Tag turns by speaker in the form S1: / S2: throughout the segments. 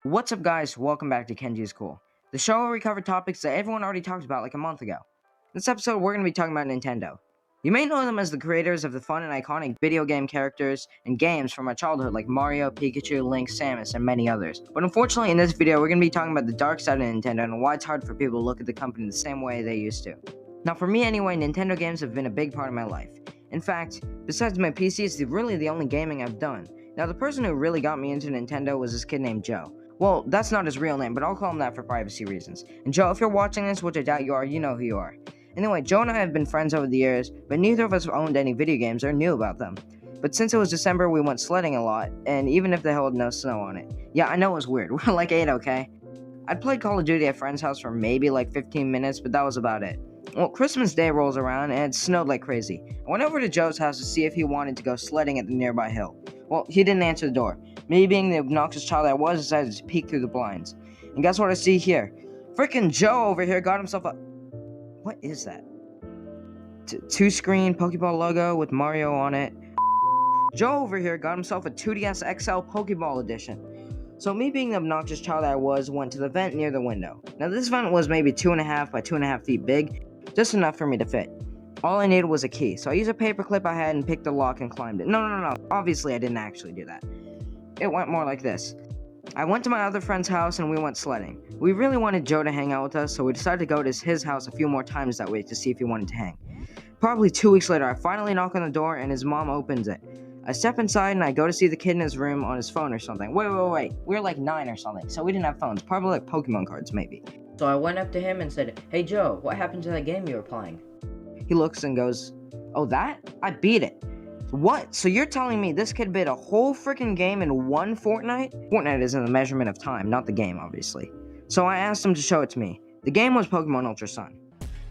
S1: What's up, guys? Welcome back to Kenjiiscool, the show where we cover topics that everyone already talked about like a month ago. In this episode, we're going to be talking about Nintendo. You may know them as the creators of the fun and iconic video game characters and games from our childhood like Mario, Pikachu, Link, Samus, and many others. But unfortunately, in this video, we're going to be talking about the dark side of Nintendo and why it's hard for people to look at the company the same way they used to. Now, for me anyway, Nintendo games have been a big part of my life. In fact, besides my PC, it's really the only gaming I've done. Now, the person who really got me into Nintendo was this kid named Joe. Well, that's not his real name, but I'll call him that for privacy reasons. And Joe, if you're watching this, which I doubt you are, you know who you are. Anyway, Joe and I have been friends over the years, but neither of us owned any video games or knew about them. But since it was December, we went sledding a lot, and even if they held no snow on it. Yeah, I know it was weird. We're like 8, okay? I'd played Call of Duty at a friend's house for maybe like 15 minutes, but that was about it. Well, Christmas Day rolls around, and it snowed like crazy. I went over to Joe's house to see if he wanted to go sledding at the nearby hill. Well, he didn't answer the door. Me, being the obnoxious child I was, decided to peek through the blinds. And guess what I see here? Frickin' Joe over here got himself a... What is that? Two-screen Pokeball logo with Mario on it. Joe over here got himself a 2DS XL Pokeball edition. So me, being the obnoxious child I was, went to the vent near the window. Now this vent was maybe 2.5 by 2.5 feet big, just enough for me to fit. All I needed was a key, so I used a paperclip I had and picked the lock and climbed it. No. Obviously I didn't actually do that. It went more like this. I went to my other friend's house and we went sledding. We really wanted Joe to hang out with us, so we decided to go to his house a few more times that week to see if he wanted to hang. Probably 2 weeks later, I finally knock on the door and his mom opens it. I step inside and I go to see the kid in his room on his phone or something. Wait. We were like 9 or something, so we didn't have phones. Probably like Pokemon cards, maybe. So I went up to him and said, "Hey Joe, what happened to that game you were playing?" He looks and goes, "Oh, that? I beat it." What? So you're telling me this kid beat a whole freaking game in one fortnight? Fortnite is in the measurement of time, not the game, obviously. So I asked him to show it to me. The game was Pokemon Ultra Sun.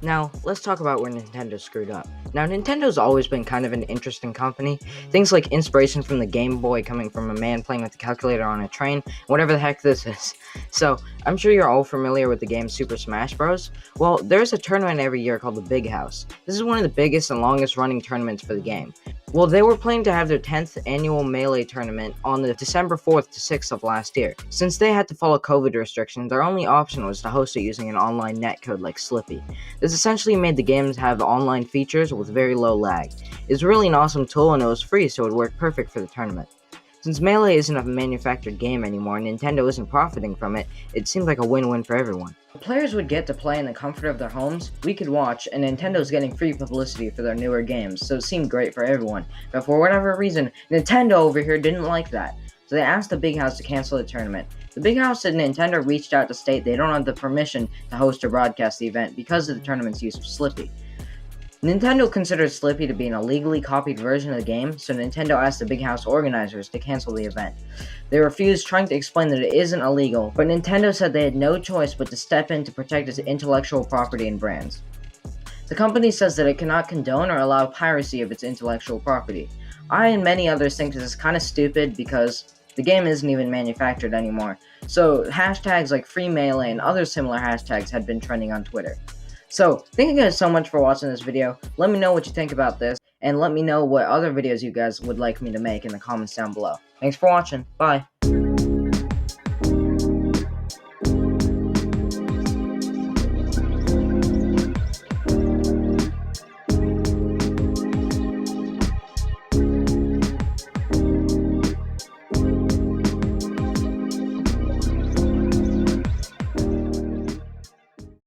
S1: Now, let's talk about where Nintendo screwed up. Now, Nintendo's always been kind of an interesting company. Things like inspiration from the Game Boy coming from a man playing with a calculator on a train, whatever the heck this is. So, I'm sure you're all familiar with the game Super Smash Bros. Well, there's a tournament every year called the Big House. This is one of the biggest and longest running tournaments for the game. Well, they were planning to have their 10th annual Melee tournament on the December 4th to 6th of last year. Since they had to follow COVID restrictions, their only option was to host it using an online netcode like Slippy. This essentially made the games have online features with very low lag. It's really an awesome tool and it was free, so it would work perfect for the tournament. Since Melee isn't a manufactured game anymore and Nintendo isn't profiting from it, it seemed like a win-win for everyone. The players would get to play in the comfort of their homes, we could watch, and Nintendo's getting free publicity for their newer games, so it seemed great for everyone. But for whatever reason, Nintendo over here didn't like that, so they asked the Big House to cancel the tournament. The Big House said Nintendo reached out to state they don't have the permission to host or broadcast the event because of the tournament's use of Slippy. Nintendo considers Slippy to be an illegally copied version of the game, so Nintendo asked the Big House organizers to cancel the event. They refused, trying to explain that it isn't illegal, but Nintendo said they had no choice but to step in to protect its intellectual property and brands. The company says that it cannot condone or allow piracy of its intellectual property. I and many others think this is kind of stupid because the game isn't even manufactured anymore, so hashtags like Free Melee and other similar hashtags had been trending on Twitter. So, thank you guys so much for watching this video. Let me know what you think about this, and let me know what other videos you guys would like me to make in the comments down below. Thanks for watching. Bye.